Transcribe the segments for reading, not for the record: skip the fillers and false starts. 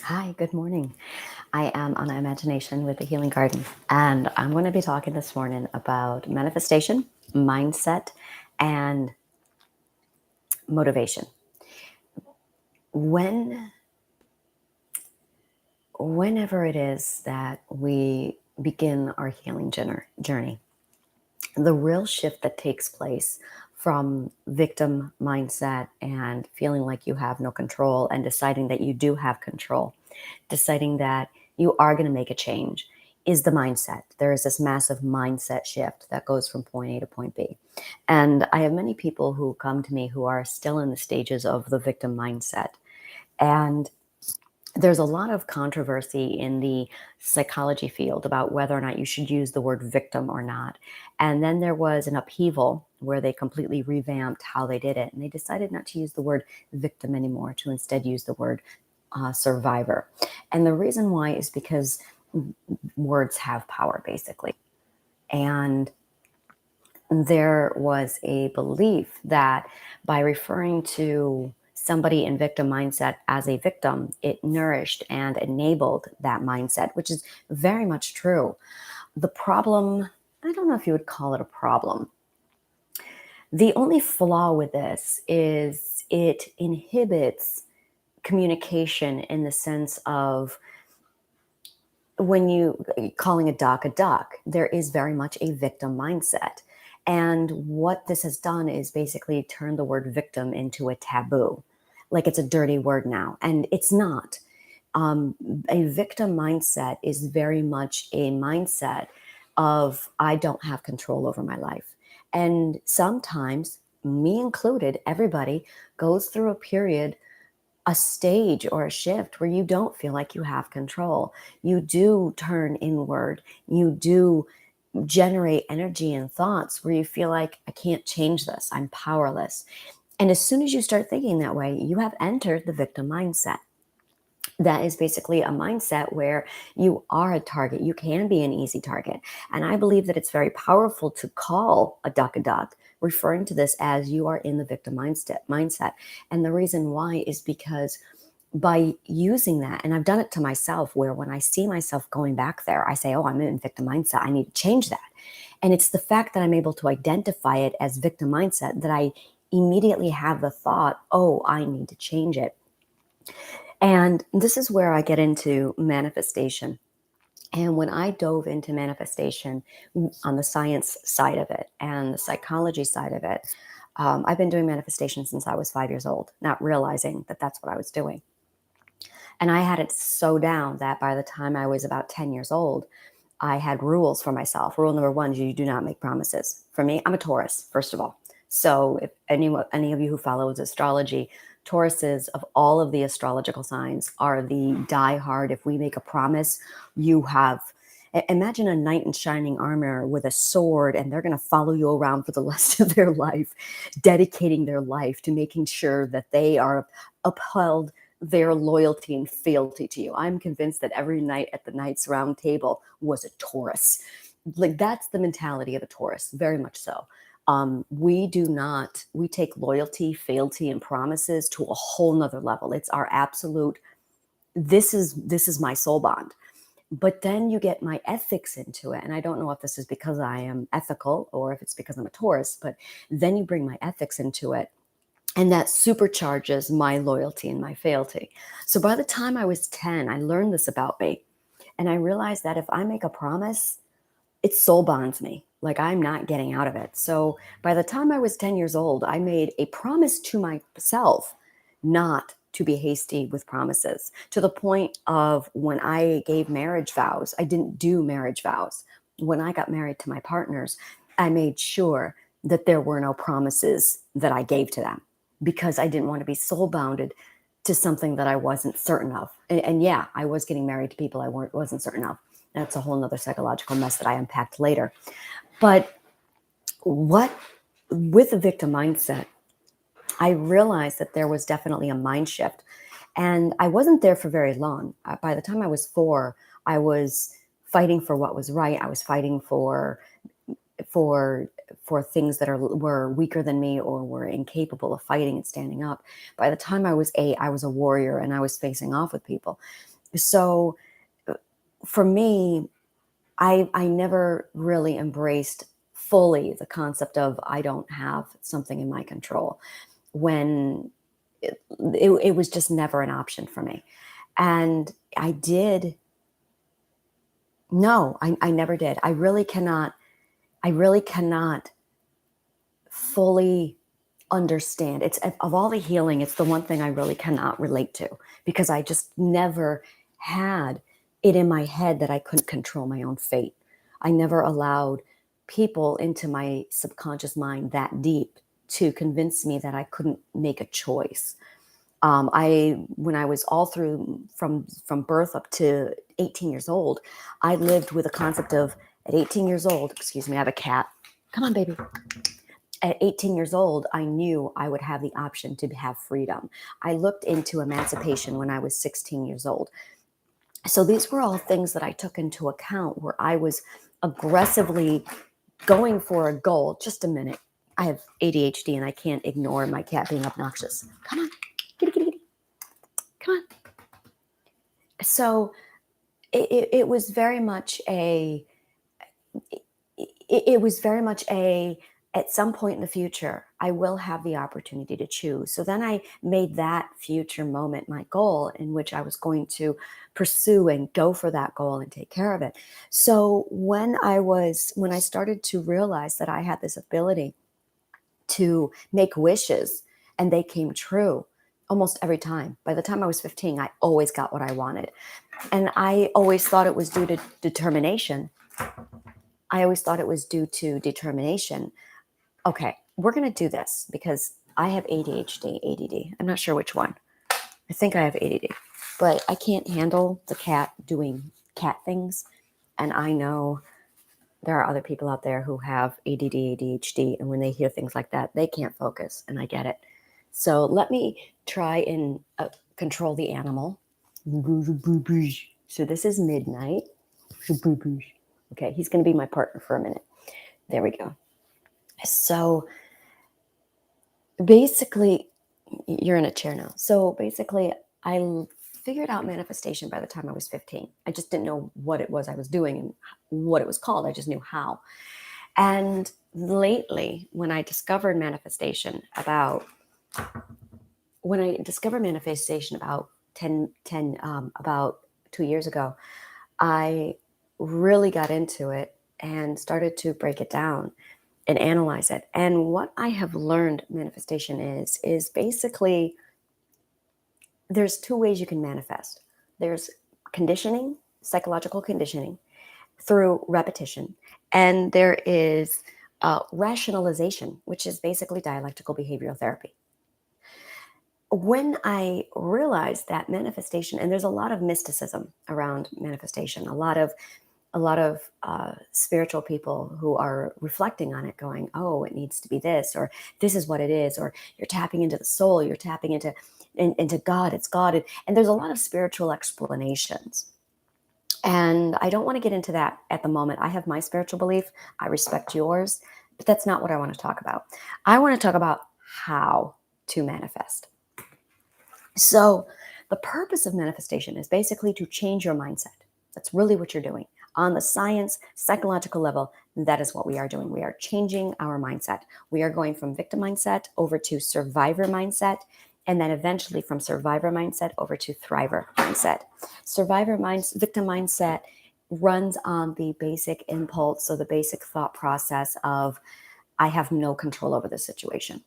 Hi, good morning. I am Anna Imagination with the Healing Garden, and I'm going to be talking this morning about manifestation, mindset, and motivation. When, whenever it is that we begin our healing journey, the real shift that takes place from victim mindset and feeling like you have no control and deciding that you do have control, deciding that you are going to make a change is the mindset. There is this massive mindset shift that goes from point A to point B. And I have many people who come to me who are still in the stages of the victim mindset. And there's a lot of controversy in the psychology field about whether or not you should use the word victim or not. And then there was an upheaval where they completely revamped how they did it. And they decided not to use the word victim anymore, to instead use the word survivor. And the reason why is because words have power, basically. And there was a belief that by referring to somebody in victim mindset as a victim, it nourished and enabled that mindset, which is very much true. The problem, I don't know if you would call it a problem. The only flaw with this is it inhibits communication in the sense of when you calling a duck, there is very much a victim mindset. And what this has done is basically turn the word victim into a taboo. Like it's a dirty word now. And it's not. Um, a victim mindset is very much a mindset of I don't have control over my life. And sometimes, me included, everybody goes through a period, a stage or a shift where you don't feel like you have control. You do turn inward. You do generate energy and thoughts where you feel like, I can't change this. I'm powerless. And as soon as you start thinking that way, you have entered the victim mindset. That is basically a mindset where you are a target. You can be an easy target. And I believe that it's very powerful to call a duck, referring to this as you are in the victim mindset. And the reason why is because by using that, and I've done it to myself, where when I see myself going back there, I say, oh, I'm in victim mindset. I need to change that. And it's the fact that I'm able to identify it as victim mindset that I immediately have the thought, oh, I need to change it. And this is where I get into manifestation. And when I dove into manifestation on the science side of it and the psychology side of it, I've been doing manifestation since I was 5 years old, not realizing that that's what I was doing. And I had it so down that by the time I was about 10 years old, I had rules for myself. Rule number one is you do not make promises. For me, I'm a Taurus, first of all. So if any of you who follows astrology, Tauruses of all of the astrological signs are the die hard. If we make a promise, you have imagine a knight in shining armor with a sword, and they're going to follow you around for the rest of their life, dedicating their life to making sure that they are upheld their loyalty and fealty to you. I'm convinced that every knight at the Knights Round Table was a Taurus. Like that's the mentality of a Taurus, very much so. We take loyalty, fealty, and promises to a whole nother level. It's our absolute, this is my soul bond. But then you get my ethics into it. And I don't know if this is because I am ethical or if it's because I'm a Taurus, but then you bring my ethics into it. And that supercharges my loyalty and my fealty. So by the time I was 10, I learned this about me. And I realized that if I make a promise, it soul bonds me. Like I'm not getting out of it. So by the time I was 10 years old, I made a promise to myself not to be hasty with promises, to the point of when I gave marriage vows, I didn't do marriage vows. When I got married to my partners, I made sure that there were no promises that I gave to them because I didn't want to be soul bounded to something that I wasn't certain of. And yeah, I was getting married to people I wasn't certain of. That's a whole nother psychological mess that I unpacked later. But what with the victim mindset, I realized that there was definitely a mind shift. And I wasn't there for very long. By the time I was 4, I was fighting for what was right. I was fighting for for things that were weaker than me or were incapable of fighting and standing up. By the time I was 8, I was a warrior and I was facing off with people. So for me, I never really embraced fully the concept of I don't have something in my control when it was just never an option for me. And I did, no, I never did. I really cannot fully understand. It's of all the healing, it's the one thing I really cannot relate to because I just never had it in my head that I couldn't control my own fate. I never allowed people into my subconscious mind that deep to convince me that I couldn't make a choice. When I was all through from birth up to 18 years old, I lived with a concept of at 18 years old, excuse me, I have a cat. Come on, baby. At 18 years old, I knew I would have the option to have freedom. I looked into emancipation when I was 16 years old. So these were all things that I took into account where I was aggressively going for a goal. Just a minute. I have ADHD and I can't ignore my cat being obnoxious. Come on. Kitty, kitty, kitty. Come on. So it was very much it was very much at some point in the future, I will have the opportunity to choose. So then I made that future moment my goal in which I was going to pursue and go for that goal and take care of it. So when I started to realize that I had this ability to make wishes and they came true almost every time. By the time I was 15, I always got what I wanted. And I always thought it was due to determination. I always thought it was due to determination. Okay, we're going to do this because I have ADHD, ADD. I'm not sure which one. I think I have ADD, but I can't handle the cat doing cat things. And I know there are other people out there who have ADD, ADHD, and when they hear things like that, they can't focus, and I get it. So let me try and control the animal. So this is Midnight. Okay, he's going to be my partner for a minute. There we go. So basically, you're in a chair now. So basically, I figured out manifestation by the time I was 15. I just didn't know what it was I was doing and what it was called. I just knew how. And lately, when I discovered manifestation about 2 years ago, I really got into it and started to break it down and analyze it. And what I have learned manifestation is basically there's two ways you can manifest. There's conditioning, psychological conditioning through repetition, and there is rationalization, which is basically dialectical behavioral therapy. When I realized that manifestation, and there's a lot of mysticism around manifestation, a lot of spiritual people who are reflecting on it going, oh, it needs to be this, or this is what it is, or you're tapping into the soul, you're tapping into God, it's God. And there's a lot of spiritual explanations. And I don't want to get into that at the moment. I have my spiritual belief. I respect yours, but that's not what I want to talk about. I want to talk about how to manifest. So the purpose of manifestation is basically to change your mindset. That's really what you're doing. On the science, psychological level, that is what we are doing. We are changing our mindset. We are going from victim mindset over to survivor mindset, and then eventually from survivor mindset over to thriver mindset. Victim mindset runs on the basic impulse, so the basic thought process of, I have no control over the situation,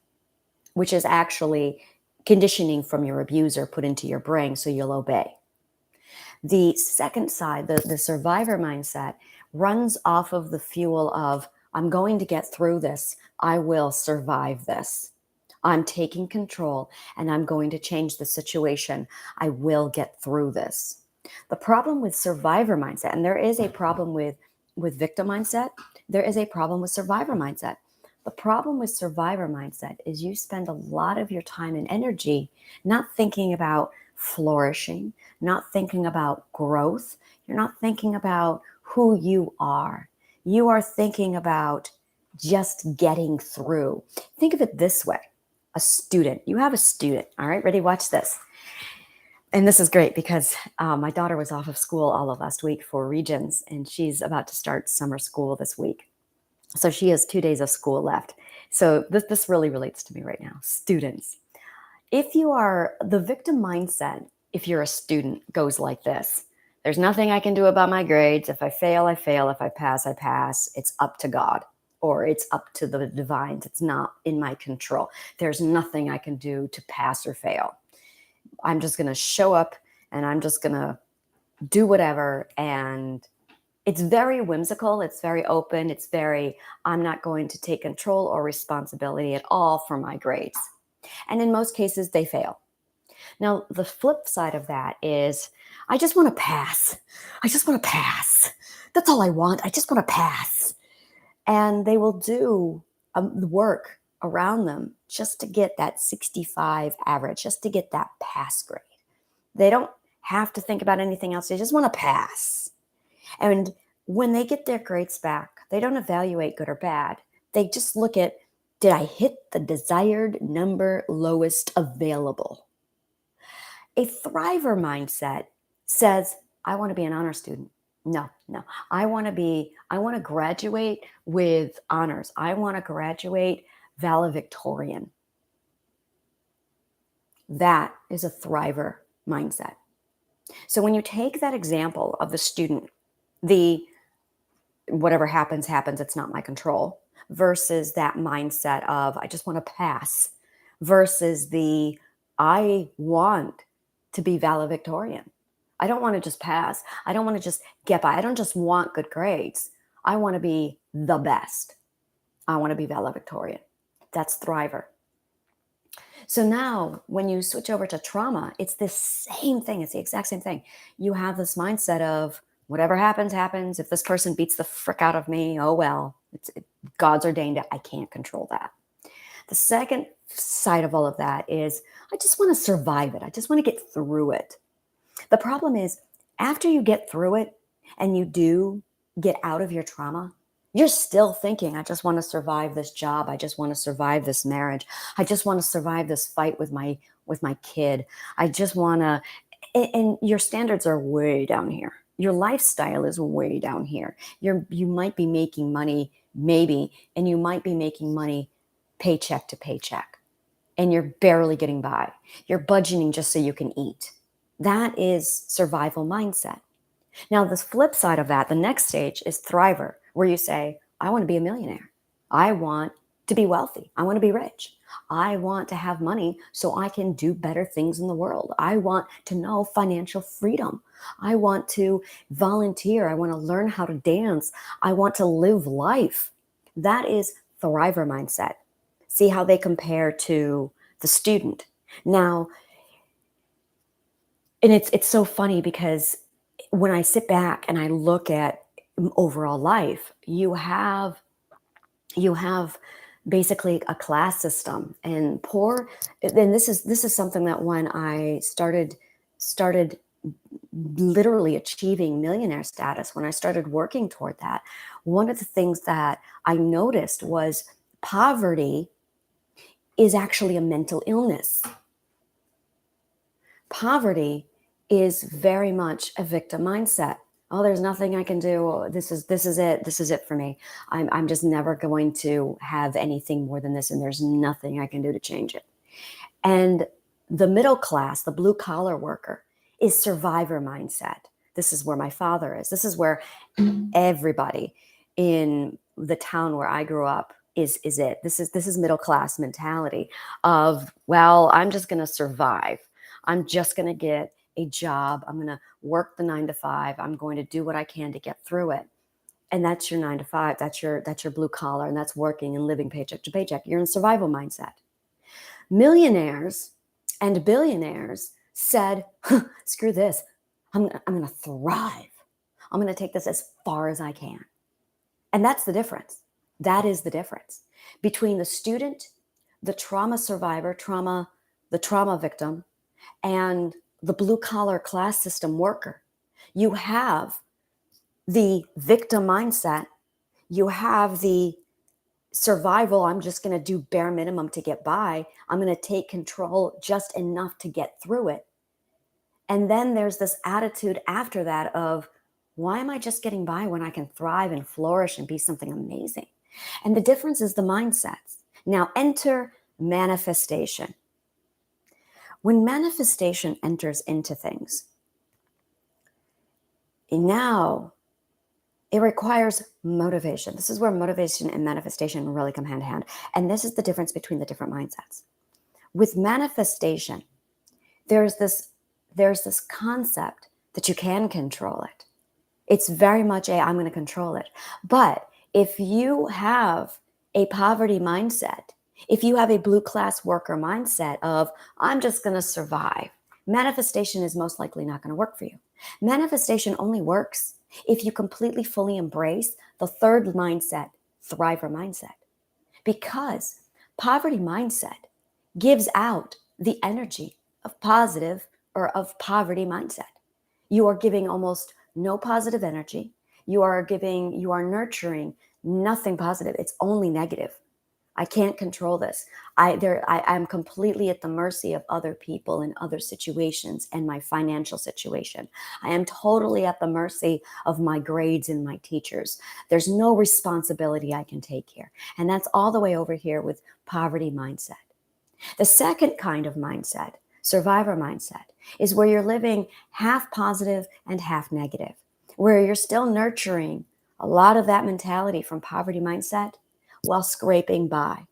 which is actually conditioning from your abuser put into your brain so you'll obey. The second side, the survivor mindset, runs off of the fuel of, I'm going to get through this. I will survive this. I'm taking control and I'm going to change the situation. I will get through this. The problem with survivor mindset, and there is a problem with victim mindset, there is a problem with survivor mindset. The problem with survivor mindset is you spend a lot of your time and energy not thinking about flourishing, not thinking about growth. You're not thinking about who you are. You are thinking about just getting through. Think of it this way. A student. You have a student. All right, ready? Watch this. And this is great because my daughter was off of school all of last week for regions, and she's about to start summer school this week. So she has 2 days of school left. So this really relates to me right now. Students, if you are the victim mindset, if you're a student, goes like this. There's nothing I can do about my grades. If I fail, I fail. If I pass, I pass. It's up to God, or it's up to the divines. It's not in my control. There's nothing I can do to pass or fail. I'm just going to show up and I'm just going to do whatever. And it's very whimsical. It's very open. It's very, I'm not going to take control or responsibility at all for my grades. And in most cases, they fail. Now, the flip side of that is, I just want to pass. I just want to pass. That's all I want. I just want to pass. And they will do the work around them just to get that 65 average, just to get that pass grade. They don't have to think about anything else. They just want to pass. And when they get their grades back, they don't evaluate good or bad. They just look at, did I hit the desired number lowest available? A thriver mindset says, I want to be an honor student. No. I want to graduate with honors. I want to graduate valedictorian. That is a thriver mindset. So when you take that example of the student, the whatever happens, happens, it's not my control, versus that mindset of I just want to pass, versus the I want to be valedictorian. I don't want to just pass. I don't want to just get by. I don't just want good grades. I want to be the best. I want to be valedictorian. That's thriver. So now when you switch over to trauma, it's the same thing. It's the exact same thing. You have this mindset of whatever happens, happens. If this person beats the frick out of me, oh well, God's ordained it. I can't control that. The second side of all of that is I just want to survive it. I just want to get through it. The problem is after you get through it and you do get out of your trauma, you're still thinking, I just want to survive this job. I just want to survive this marriage. I just want to survive this fight with my kid. I just want to, and your standards are way down here. Your lifestyle is way down here. You might be making money, maybe, and you might be making money paycheck to paycheck, and you're barely getting by. You're budgeting just so you can eat. That is survival mindset. Now, the flip side of that, the next stage is thriver, where you say, I want to be a millionaire. I want to be wealthy. I want to be rich. I want to have money so I can do better things in the world. I want to know financial freedom. I want to volunteer. I want to learn how to dance. I want to live life. That is thriver mindset. See how they compare to the student. Now, and it's so funny because when I sit back and I look at overall life, you have basically a class system, and this is something that when I started literally achieving millionaire status, when I started working toward that, one of the things that I noticed was poverty is actually a mental illness. Poverty is very much a victim mindset. Oh, there's nothing I can do. Oh, this is it. This is it for me. I'm just never going to have anything more than this, and there's nothing I can do to change it. And the middle class, the blue collar worker, is survivor mindset. This is where my father is. This is where everybody in the town where I grew up is it. This is middle class mentality of, well, I'm just going to survive. I'm just going to get a job. I'm going to work the 9 to 5. I'm going to do what I can to get through it. And that's your 9 to 5. That's your blue collar, and that's working and living paycheck to paycheck. You're in survival mindset. Millionaires and billionaires said, screw this. I'm going to thrive. I'm going to take this as far as I can. And that's the difference. That is the difference between the student, the trauma survivor, the trauma victim, and the blue collar class system worker. You have the victim mindset. You have the survival. I'm just going to do bare minimum to get by. I'm going to take control just enough to get through it. And then there's this attitude after that of, why am I just getting by when I can thrive and flourish and be something amazing? And the difference is the mindsets. Now enter manifestation. When manifestation enters into things, now it requires motivation. This is where motivation and manifestation really come hand in hand. And this is the difference between the different mindsets. With manifestation, there's this concept that you can control it. It's very much I'm going to control it. But if you have a poverty mindset, if you have a blue class worker mindset of, I'm just going to survive, manifestation is most likely not going to work for you. Manifestation only works if you completely fully embrace the third mindset, thriver mindset. Because poverty mindset gives out the energy of positive or of poverty mindset. You are giving almost no positive energy. You are nurturing nothing positive. It's only negative. I can't control this. I'm completely at the mercy of other people and other situations and my financial situation. I am totally at the mercy of my grades and my teachers. There's no responsibility I can take here. And that's all the way over here with poverty mindset. The second kind of mindset, survivor mindset, is where you're living half positive and half negative, where you're still nurturing a lot of that mentality from poverty mindset while scraping by.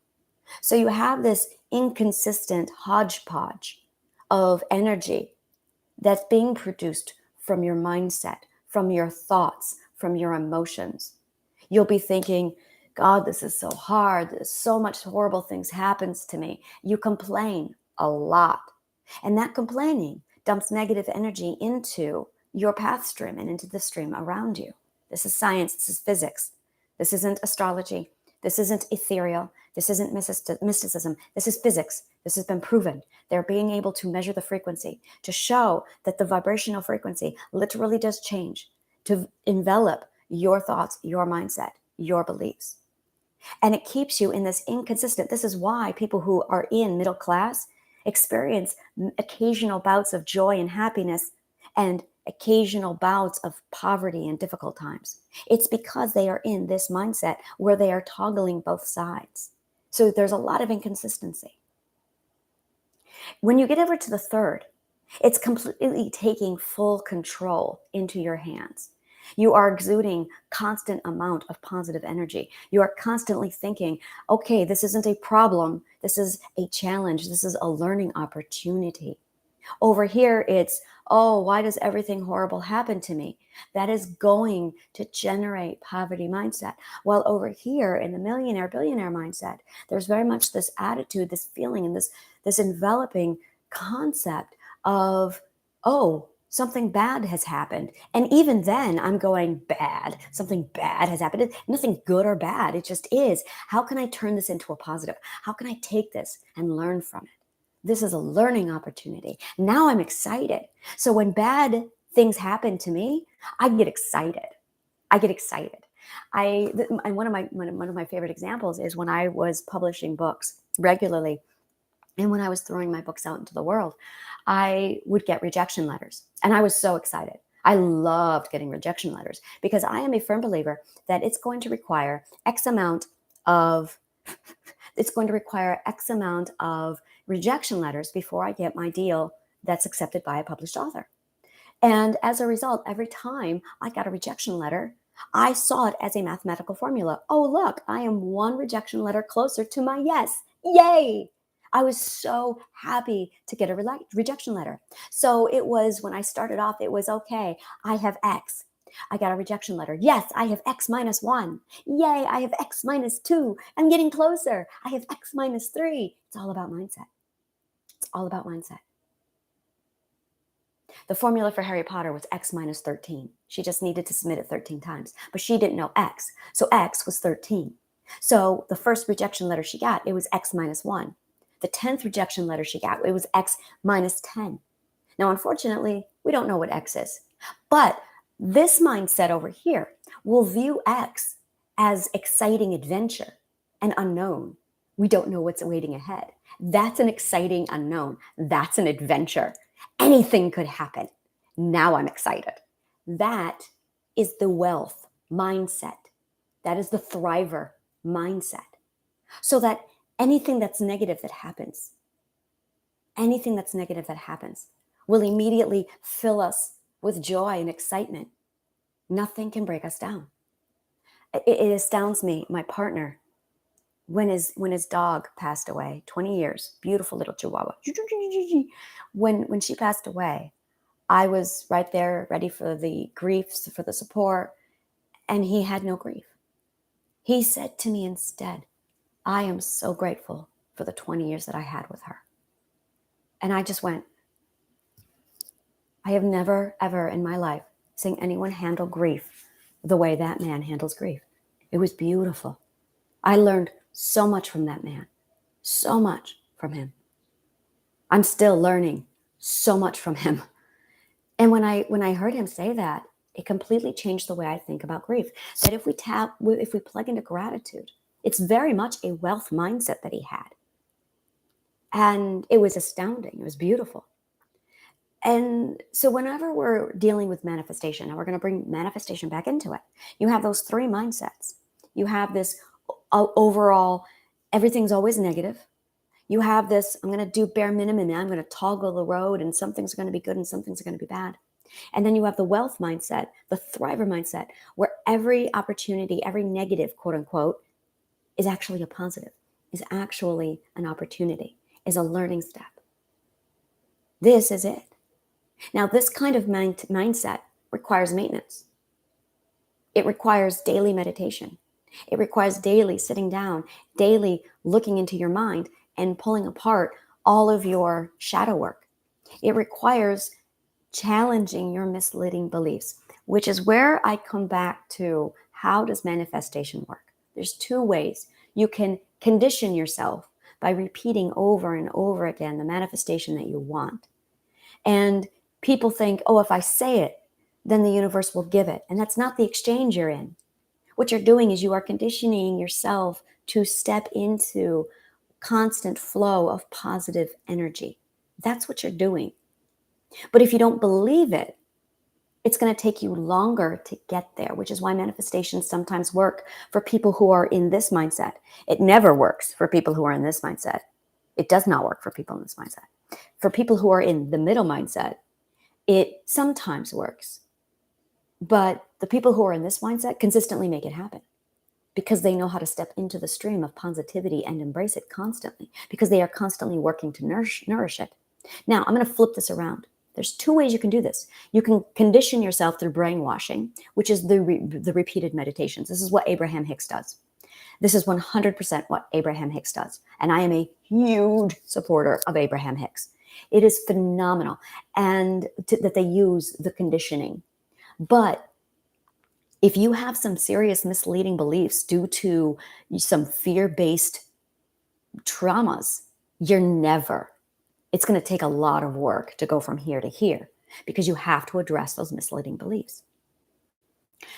So you have this inconsistent hodgepodge of energy that's being produced from your mindset, from your thoughts, from your emotions. You'll be thinking, God, this is so hard. There's so much horrible things happens to me. You complain a lot. And that complaining dumps negative energy into your path stream and into the stream around you. This is science. This is physics. This isn't astrology. This isn't ethereal. This isn't mysticism. This is physics. This has been proven. They're being able to measure the frequency to show that the vibrational frequency literally does change to envelop your thoughts, your mindset, your beliefs. And it keeps you in this inconsistent. This is why people who are in middle class experience occasional bouts of joy and happiness and occasional bouts of poverty and difficult times. It's because they are in this mindset where they are toggling both sides. So there's a lot of inconsistency. When you get over to the third, it's completely taking full control into your hands. You are exuding constant amount of positive energy. You are constantly thinking, okay, this isn't a problem. This is a challenge. This is a learning opportunity. Over here, it's, oh, why does everything horrible happen to me? That is going to generate poverty mindset. While over here in the millionaire, billionaire mindset, there's very much this attitude, this feeling, and this enveloping concept of, oh, something bad has happened. And even then I'm going, bad, something bad has happened. Nothing good or bad. It just is. How can I turn this into a positive? How can I take this and learn from it? This is a learning opportunity. Now I'm excited. So when bad things happen to me, I get excited. I get excited. And one of my favorite examples is when I was publishing books regularly. And when I was throwing my books out into the world, I would get rejection letters. And I was so excited. I loved getting rejection letters because I am a firm believer that it's going to require X amount of rejection letters before I get my deal that's accepted by a published author. And as a result, every time I got a rejection letter, I saw it as a mathematical formula. Oh, look, I am one rejection letter closer to my yes. Yay! I was so happy to get a rejection letter. So it was, when I started off, it was, okay, I have X. I got a rejection letter. Yes, I have X minus 1. Yay, I have X minus 2. I'm getting closer. I have X minus 3. It's all about mindset. It's all about mindset. The formula for Harry Potter was X minus 13. She just needed to submit it 13 times, but she didn't know X. So X was 13. So the first rejection letter she got, it was X minus 1. The 10th rejection letter she got, it was X minus 10. Now, unfortunately, we don't know what X is. But this mindset over here will view X as exciting adventure and unknown. We don't know what's awaiting ahead. That's an exciting unknown. That's an adventure. Anything could happen. Now I'm excited. That is the wealth mindset. That is the thriver mindset. So that anything that's negative that happens, will immediately fill us with joy and excitement. Nothing can break us down. It astounds me, my partner, when his dog passed away, 20 years, beautiful little Chihuahua. When she passed away, I was right there ready for the griefs, for the support, and he had no grief. He said to me instead, I am so grateful for the 20 years that I had with her. And I just went, I have never, ever in my life seen anyone handle grief the way that man handles grief. It was beautiful. I learned so much from that man, so much from him. I'm still learning so much from him. And when I heard him say that, it completely changed the way I think about grief. That if we plug into gratitude, it's very much a wealth mindset that he had. And it was astounding. It was beautiful. And so whenever we're dealing with manifestation, now we're going to bring manifestation back into it. You have those three mindsets. You have this overall, everything's always negative. You have this, I'm going to do bare minimum, and I'm going to toggle the road, and some things are going to be good and some things are going to be bad. And then you have the wealth mindset, the thriver mindset, where every opportunity, every negative, quote unquote, is actually a positive, is actually an opportunity, is a learning step. This is it. Now, this kind of mindset requires maintenance. It requires daily meditation. It requires daily sitting down, daily looking into your mind and pulling apart all of your shadow work. It requires challenging your misleading beliefs, which is where I come back to, how does manifestation work? There's two ways. You can condition yourself by repeating over and over again the manifestation that you want. And people think, oh, if I say it, then the universe will give it. And that's not the exchange you're in. What you're doing is you are conditioning yourself to step into constant flow of positive energy. That's what you're doing. But if you don't believe it, it's going to take you longer to get there, which is why manifestations sometimes work for people who are in this mindset. It never works for people who are in this mindset. It does not work for people in this mindset. For people who are in the middle mindset, it sometimes works. But the people who are in this mindset consistently make it happen because they know how to step into the stream of positivity and embrace it constantly, because they are constantly working to nourish it. Now, I'm going to flip this around. There's two ways you can do this. You can condition yourself through brainwashing, which is the repeated meditations. This is what Abraham Hicks does. This is 100% what Abraham Hicks does. And I am a huge supporter of Abraham Hicks. It is phenomenal and that they use the conditioning. But if you have some serious misleading beliefs due to some fear-based traumas, it's going to take a lot of work to go from here to here, because you have to address those misleading beliefs.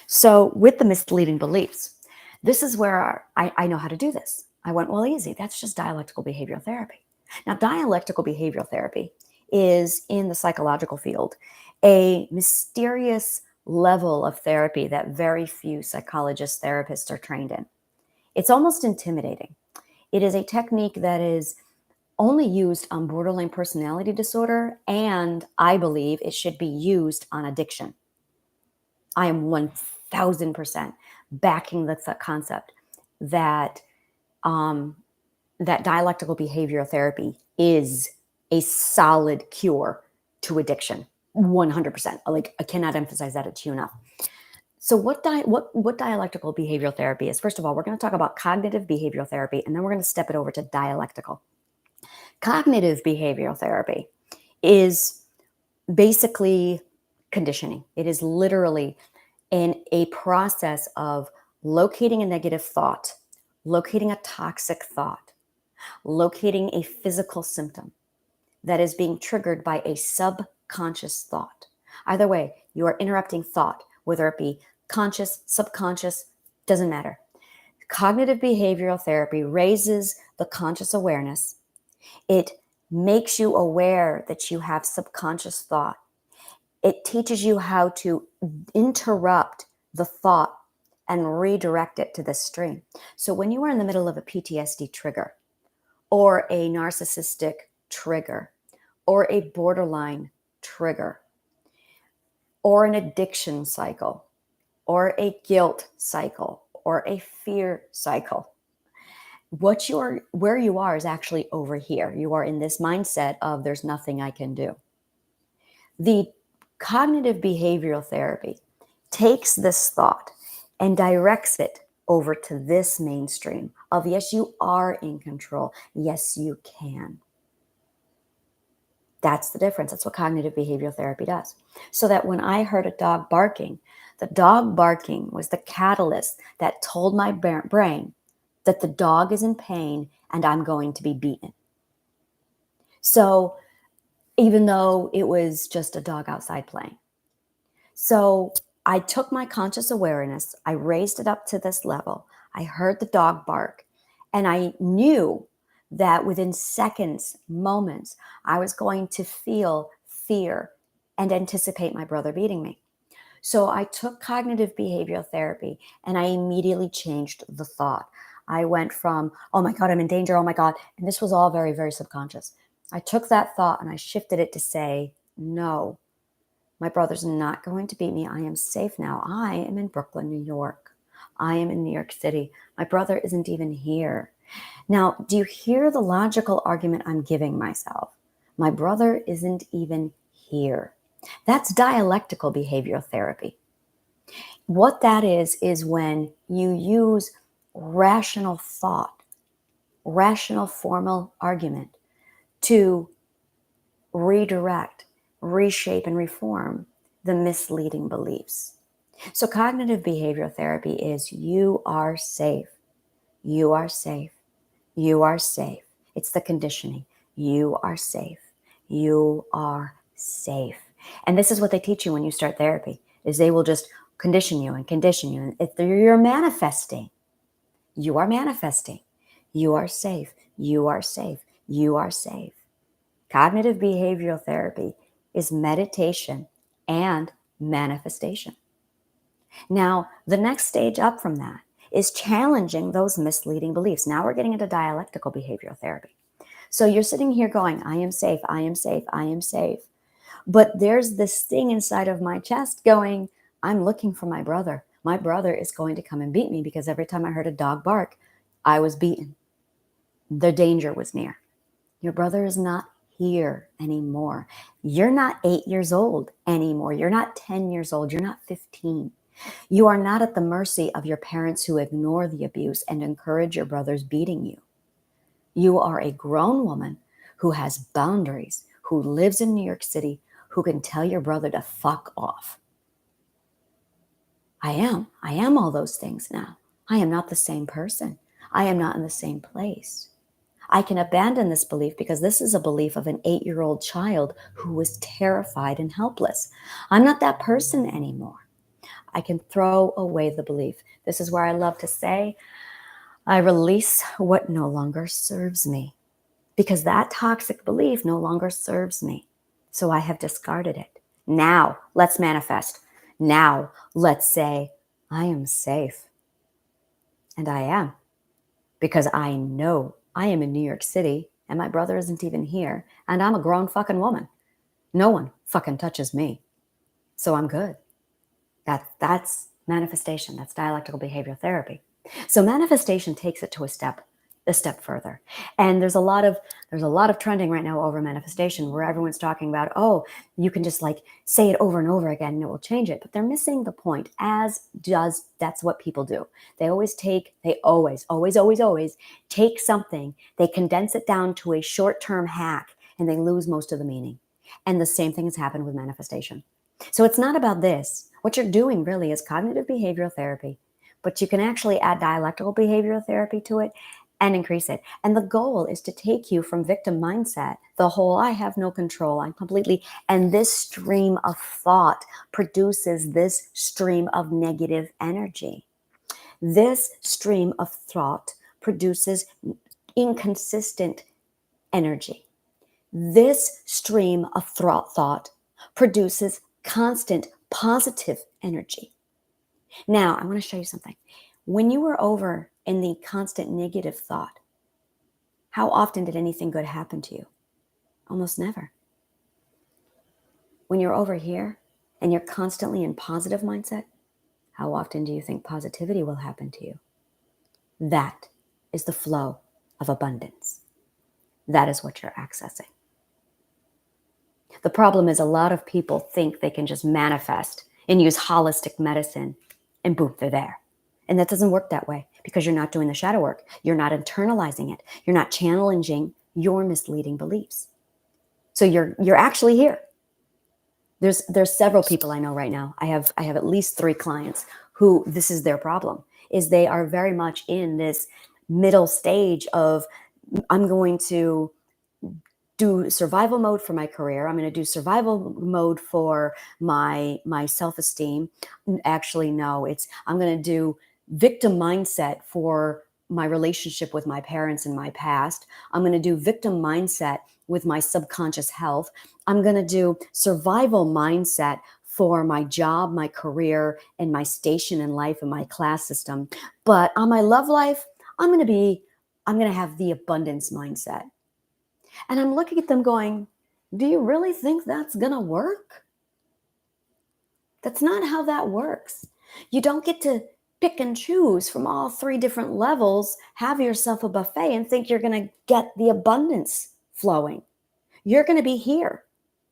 So with the misleading beliefs, this is where I know how to do this. I went, well, easy. That's just dialectical behavioral therapy. Now, dialectical behavioral therapy is, in the psychological field, a mysterious level of therapy that very few psychologists, therapists are trained in. It's almost intimidating. It is a technique that is only used on borderline personality disorder, and I believe it should be used on addiction. I am 1000% backing the concept that that dialectical behavioral therapy is a solid cure to addiction. 100%. Like, I cannot emphasize that to you enough. So what dialectical behavioral therapy is? First of all, we're going to talk about cognitive behavioral therapy, and then we're going to step it over to dialectical. Cognitive behavioral therapy is basically conditioning. It is literally a process of locating a negative thought, locating a toxic thought, locating a physical symptom that is being triggered by a subconscious thought. Either way, you are interrupting thought, whether it be conscious, subconscious, doesn't matter. Cognitive behavioral therapy raises the conscious awareness. It makes you aware that you have subconscious thought. It teaches you how to interrupt the thought and redirect it to the stream. So when you are in the middle of a PTSD trigger or a narcissistic trigger or a borderline trigger or an addiction cycle or a guilt cycle or a fear cycle, where you are is actually over here. You are in this mindset of there's nothing I can do. The cognitive behavioral therapy takes this thought and directs it over to this mainstream of yes, you are in control. Yes, you can. That's the difference. That's what cognitive behavioral therapy does. So that when I heard a dog barking, the dog barking was the catalyst that told my brain that the dog is in pain and I'm going to be beaten. So even though it was just a dog outside playing. So I took my conscious awareness, I raised it up to this level. I heard the dog bark, and I knew that within seconds, moments, I was going to feel fear and anticipate my brother beating me. So I took cognitive behavioral therapy and I immediately changed the thought. I went from, oh my God, I'm in danger. Oh my God. And this was all very, very subconscious. I took that thought and I shifted it to say, no, my brother's not going to beat me. I am safe now. I am in Brooklyn, New York. I am in New York City. My brother isn't even here. Now, do you hear the logical argument I'm giving myself? My brother isn't even here. That's dialectical behavioral therapy. What that is when you use rational thought, rational formal argument to redirect, reshape, and reform the misleading beliefs. So cognitive behavioral therapy is you are safe. You are safe. You are safe. It's the conditioning. You are safe. You are safe. And this is what they teach you when you start therapy, is they will just condition you and condition you. And if you're manifesting, you are manifesting. You are safe. You are safe. You are safe. Cognitive behavioral therapy is meditation and manifestation. Now, the next stage up from that is challenging those misleading beliefs. Now we're getting into dialectical behavioral therapy. So you're sitting here going, I am safe, I am safe, I am safe. But there's this thing inside of my chest going, I'm looking for my brother. My brother is going to come and beat me because every time I heard a dog bark, I was beaten. The danger was near. Your brother is not here anymore. You're not 8 years old anymore. You're not 10 years old. You're not 15. You are not at the mercy of your parents who ignore the abuse and encourage your brothers beating you. You are a grown woman who has boundaries, who lives in New York City, who can tell your brother to fuck off. I am all those things now. I am not the same person. I am not in the same place. I can abandon this belief because this is a belief of an 8-year-old child who was terrified and helpless. I'm not that person anymore. I can throw away the belief. This is where I love to say, I release what no longer serves me because that toxic belief no longer serves me. So I have discarded it. Now let's manifest. Now let's say, I am safe. And I am, because I know I am in New York City and my brother isn't even here. And I'm a grown fucking woman. No one fucking touches me. So I'm good. That's manifestation. That's dialectical behavioral therapy. So manifestation takes it to a step further. And there's a lot of trending right now over manifestation where everyone's talking about, oh, you can just like say it over and over again and it will change it. But they're missing the point, that's what people do. They always take something, they condense it down to a short-term hack and they lose most of the meaning. And the same thing has happened with manifestation. So it's not about this. What you're doing really is cognitive behavioral therapy, but you can actually add dialectical behavioral therapy to it and increase it. And the goal is to take you from victim mindset, the whole I have no control, I'm completely, and this stream of thought produces this stream of negative energy. This stream of thought produces inconsistent energy. This stream of thought produces constant positive energy. Now, I want to show you something. When you were over in the constant negative thought, how often did anything good happen to you? Almost never. When you're over here and you're constantly in positive mindset, how often do you think positivity will happen to you? That is the flow of abundance. That is what you're accessing. The problem is a lot of people think they can just manifest and use holistic medicine and boom, they're there. And that doesn't work that way because you're not doing the shadow work. You're not internalizing it. You're not challenging your misleading beliefs. So you're actually here. There's several people I know right now. I have at least 3 clients who this is their problem, is they are very much in this middle stage of, I'm going to do survival mode for my career. I'm going to do survival mode for my self-esteem. Actually, no, I'm going to do victim mindset for my relationship with my parents in my past. I'm going to do victim mindset with my subconscious health. I'm going to do survival mindset for my job, my career, and my station in life and my class system. But on my love life, I'm going to have the abundance mindset. And I'm looking at them going, do you really think that's going to work? That's not how that works. You don't get to pick and choose from all 3 different levels, have yourself a buffet and think you're going to get the abundance flowing. You're going to be here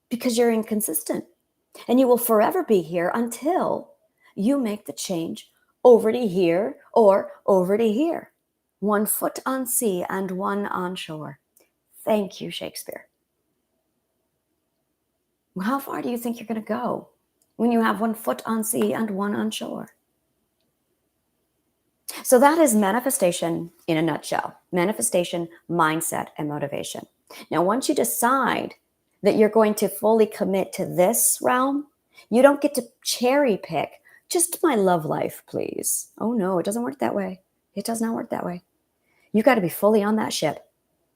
because you're inconsistent. And you will forever be here until you make the change over to here or over to here. 1 foot on sea and 1 on shore. Thank you, Shakespeare. How far do you think you're going to go when you have 1 foot on sea and 1 on shore? So that is manifestation in a nutshell. Manifestation, mindset, and motivation. Now, once you decide that you're going to fully commit to this realm, you don't get to cherry pick just my love life, please. Oh no, it doesn't work that way. It does not work that way. You got to be fully on that ship.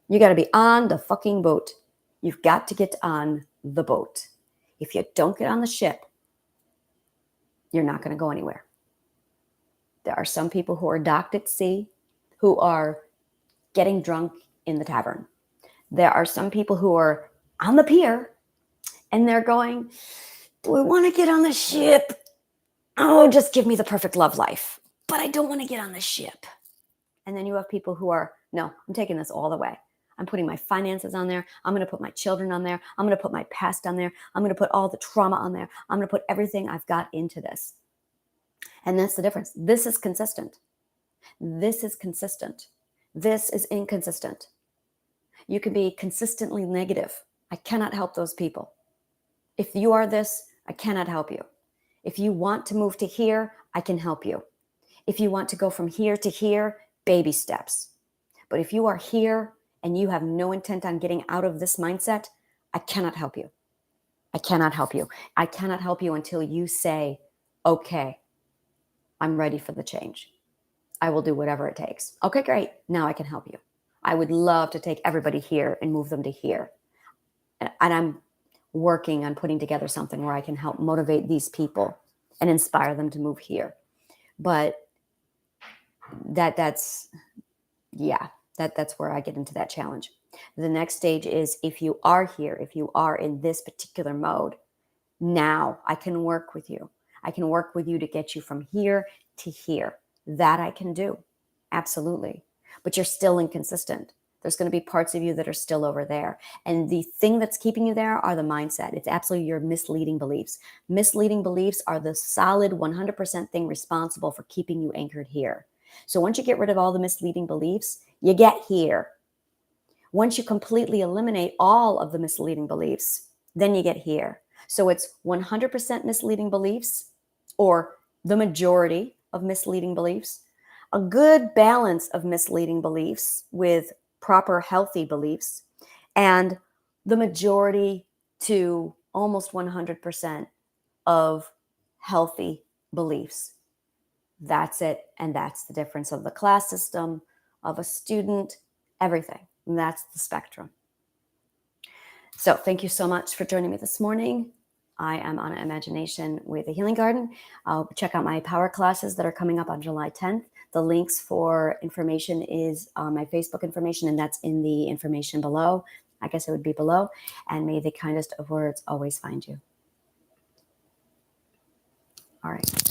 You got to be on the fucking boat. You've got to get on the boat. If you don't get on the ship, you're not going to go anywhere. There are some people who are docked at sea who are getting drunk in the tavern. There are some people who are on the pier and they're going, do we want to get on the ship? Oh, just give me the perfect love life. But I don't want to get on the ship. And then you have people who are, no, I'm taking this all the way. I'm putting my finances on there. I'm going to put my children on there. I'm going to put my past on there. I'm going to put all the trauma on there. I'm going to put everything I've got into this. And that's the difference. This is consistent. This is consistent. This is inconsistent. You can be consistently negative. I cannot help those people. If you are this, I cannot help you. If you want to move to here, I can help you. If you want to go from here to here, baby steps. But if you are here and you have no intent on getting out of this mindset, I cannot help you. I cannot help you. I cannot help you until you say, okay, I'm ready for the change. I will do whatever it takes. Okay, great. Now I can help you. I would love to take everybody here and move them to here. And I'm working on putting together something where I can help motivate these people and inspire them to move here. But that's where I get into that challenge. The next stage is, if you are here, if you are in this particular mode, now I can work with you. I can work with you to get you from here to here. That I can do. Absolutely. But you're still inconsistent. There's going to be parts of you that are still over there. And the thing that's keeping you there are the mindset. It's absolutely your misleading beliefs. Misleading beliefs are the solid 100% thing responsible for keeping you anchored here. So once you get rid of all the misleading beliefs, you get here. Once you completely eliminate all of the misleading beliefs, then you get here. So it's 100% misleading beliefs, or the majority of misleading beliefs, a good balance of misleading beliefs with proper healthy beliefs, and the majority to almost 100% of healthy beliefs. That's it. And that's the difference of the class system, of a student, everything. And that's the spectrum. So thank you so much for joining me this morning. I am Anna Imagination with the Healing Garden. I'll check out my power classes that are coming up on July 10th. The links for information is on my Facebook information, and that's in the information below. I guess it would be below. And may the kindest of words always find you. All right.